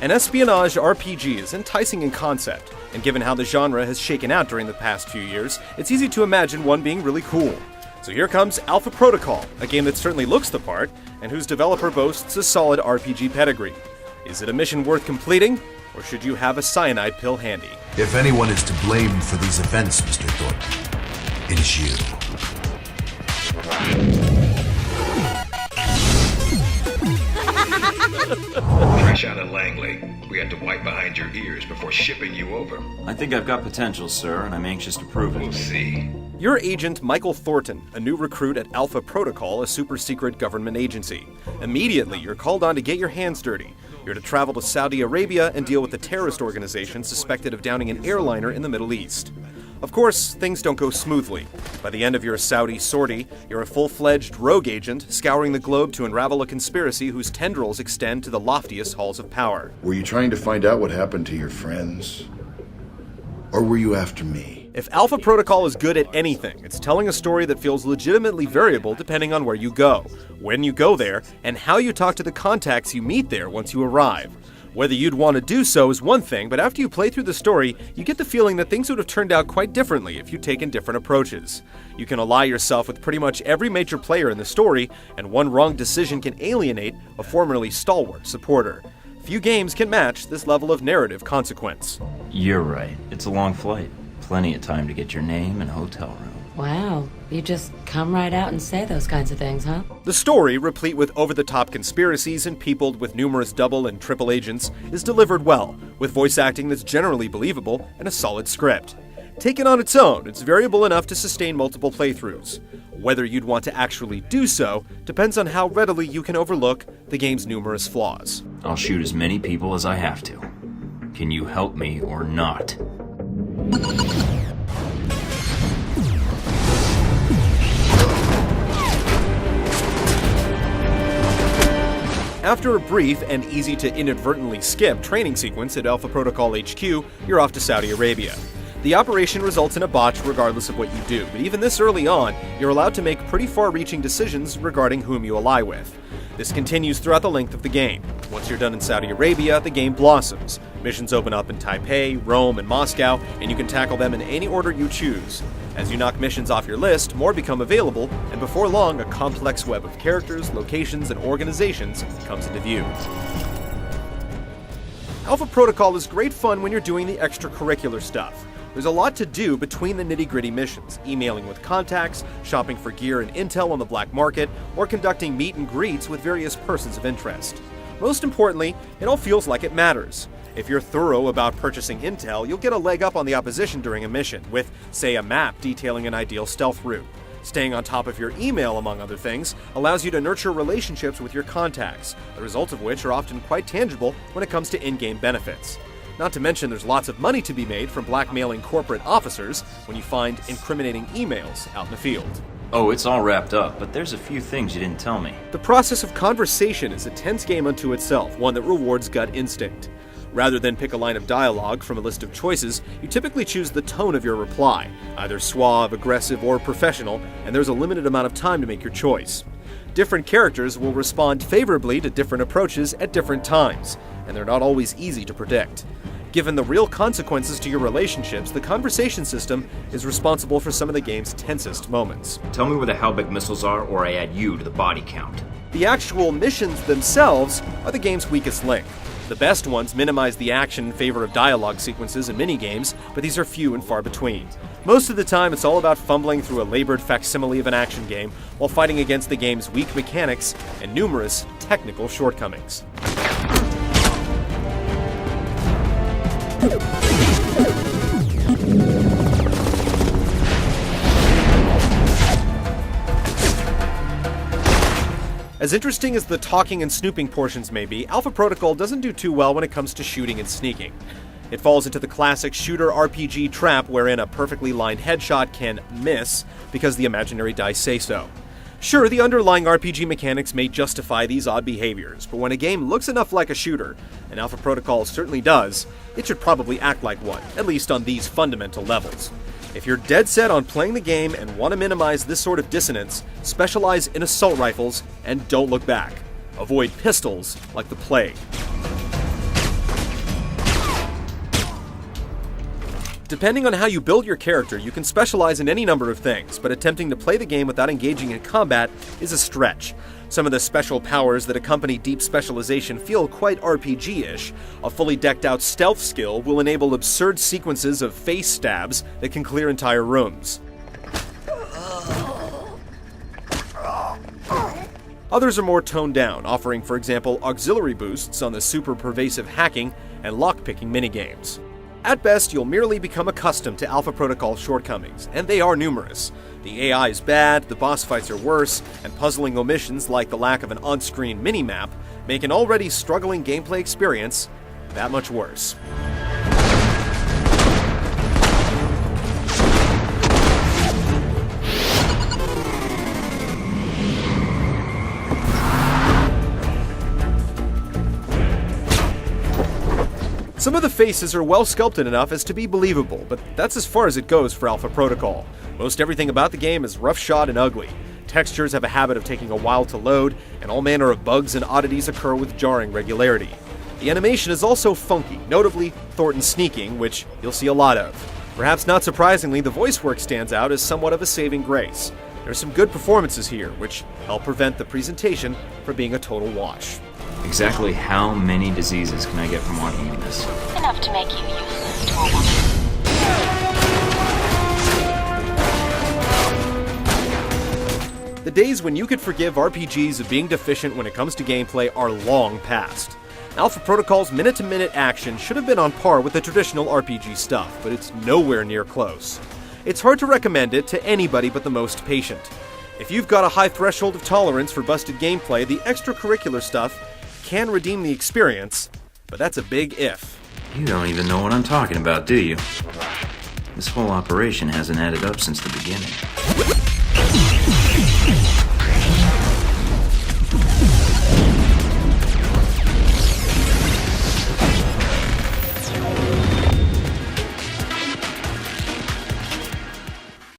An espionage RPG is enticing in concept, and given how the genre has shaken out during the past few years, it's easy to imagine one being really cool. So here comes Alpha Protocol, a game that certainly looks the part, and whose developer boasts a solid RPG pedigree. Is it a mission worth completing, or should you have a cyanide pill handy? If anyone is to blame for these events, Mr. Thornton, it is you. Fresh out of Langley, we had to wipe behind your ears before shipping you over. I think I've got potential, sir, and I'm anxious to prove We'll it. see. You're Agent Michael Thornton, a new recruit at Alpha Protocol, a super-secret government agency. Immediately, you're called on to get your hands dirty. You're to travel to Saudi Arabia and deal with a terrorist organization suspected of downing an airliner in the Middle East. Of course, things don't go smoothly. By the end of your Saudi sortie, you're a full-fledged rogue agent scouring the globe to unravel a conspiracy whose tendrils extend to the loftiest halls of power. Were you trying to find out what happened to your friends? Or were you after me? If Alpha Protocol is good at anything, it's telling a story that feels legitimately variable depending on where you go, when you go there, and how you talk to the contacts you meet there once you arrive. Whether you'd want to do so is one thing, but after you play through the story, you get the feeling that things would have turned out quite differently if you'd taken different approaches. You can ally yourself with pretty much every major player in the story, and one wrong decision can alienate a formerly stalwart supporter. Few games can match this level of narrative consequence. You're right. It's a long flight. Plenty of time to get your name and hotel room. Wow, you just come right out and say those kinds of things, huh? The story, replete with over-the-top conspiracies and peopled with numerous double and triple agents, is delivered well, with voice acting that's generally believable and a solid script. Taken on its own, it's variable enough to sustain multiple playthroughs. Whether you'd want to actually do so depends on how readily you can overlook the game's numerous flaws. I'll shoot as many people as I have to. Can you help me or not? After a brief and easy to inadvertently skip training sequence at Alpha Protocol HQ, you're off to Saudi Arabia. The operation results in a botch regardless of what you do, but even this early on, you're allowed to make pretty far-reaching decisions regarding whom you ally with. This continues throughout the length of the game. Once you're done in Saudi Arabia, the game blossoms. Missions open up in Taipei, Rome, and Moscow, and you can tackle them in any order you choose. As you knock missions off your list, more become available, and before long, a complex web of characters, locations, and organizations comes into view. Alpha Protocol is great fun when you're doing the extracurricular stuff. There's a lot to do between the nitty-gritty missions, emailing with contacts, shopping for gear and intel on the black market, or conducting meet and greets with various persons of interest. Most importantly, it all feels like it matters. If you're thorough about purchasing intel, you'll get a leg up on the opposition during a mission, with, say, a map detailing an ideal stealth route. Staying on top of your email, among other things, allows you to nurture relationships with your contacts, the results of which are often quite tangible when it comes to in-game benefits. Not to mention there's lots of money to be made from blackmailing corporate officers when you find incriminating emails out in the field. Oh, it's all wrapped up, but there's a few things you didn't tell me. The process of conversation is a tense game unto itself, one that rewards gut instinct. Rather than pick a line of dialogue from a list of choices, you typically choose the tone of your reply, either suave, aggressive, or professional, and there's a limited amount of time to make your choice. Different characters will respond favorably to different approaches at different times, and they're not always easy to predict. Given the real consequences to your relationships, the conversation system is responsible for some of the game's tensest moments. Tell me where the Halbech missiles are, or I add you to the body count. The actual missions themselves are the game's weakest link. The best ones minimize the action in favor of dialogue sequences and minigames, but these are few and far between. Most of the time, it's all about fumbling through a labored facsimile of an action game while fighting against the game's weak mechanics and numerous technical shortcomings. As interesting as the talking and snooping portions may be, Alpha Protocol doesn't do too well when it comes to shooting and sneaking. It falls into the classic shooter RPG trap wherein a perfectly lined headshot can miss because the imaginary dice say so. Sure, the underlying RPG mechanics may justify these odd behaviors, but when a game looks enough like a shooter, and Alpha Protocol certainly does, it should probably act like one, at least on these fundamental levels. If you're dead set on playing the game and want to minimize this sort of dissonance, specialize in assault rifles and don't look back. Avoid pistols like the plague. Depending on how you build your character, you can specialize in any number of things, but attempting to play the game without engaging in combat is a stretch. Some of the special powers that accompany deep specialization feel quite RPG-ish. A fully decked out stealth skill will enable absurd sequences of face stabs that can clear entire rooms. Others are more toned down, offering, for example, auxiliary boosts on the super pervasive hacking and lockpicking minigames. At best, you'll merely become accustomed to Alpha Protocol's shortcomings, and they are numerous. The AI is bad, the boss fights are worse, and puzzling omissions like the lack of an on-screen mini-map make an already struggling gameplay experience that much worse. Some of the faces are well sculpted enough as to be believable, but that's as far as it goes for Alpha Protocol. Most everything about the game is roughshod and ugly. Textures have a habit of taking a while to load, and all manner of bugs and oddities occur with jarring regularity. The animation is also funky, notably Thornton sneaking, which you'll see a lot of. Perhaps not surprisingly, the voice work stands out as somewhat of a saving grace. There's some good performances here, which help prevent the presentation from being a total wash. Exactly how many diseases can I get from walking in this? Enough to make you useless to a woman. The days when you could forgive RPGs of being deficient when it comes to gameplay are long past. Alpha Protocol's minute-to-minute action should have been on par with the traditional RPG stuff, but it's nowhere near close. It's hard to recommend it to anybody but the most patient. If you've got a high threshold of tolerance for busted gameplay, the extracurricular stuff can redeem the experience, but that's a big if. You don't even know what I'm talking about, do you? This whole operation hasn't added up since the beginning.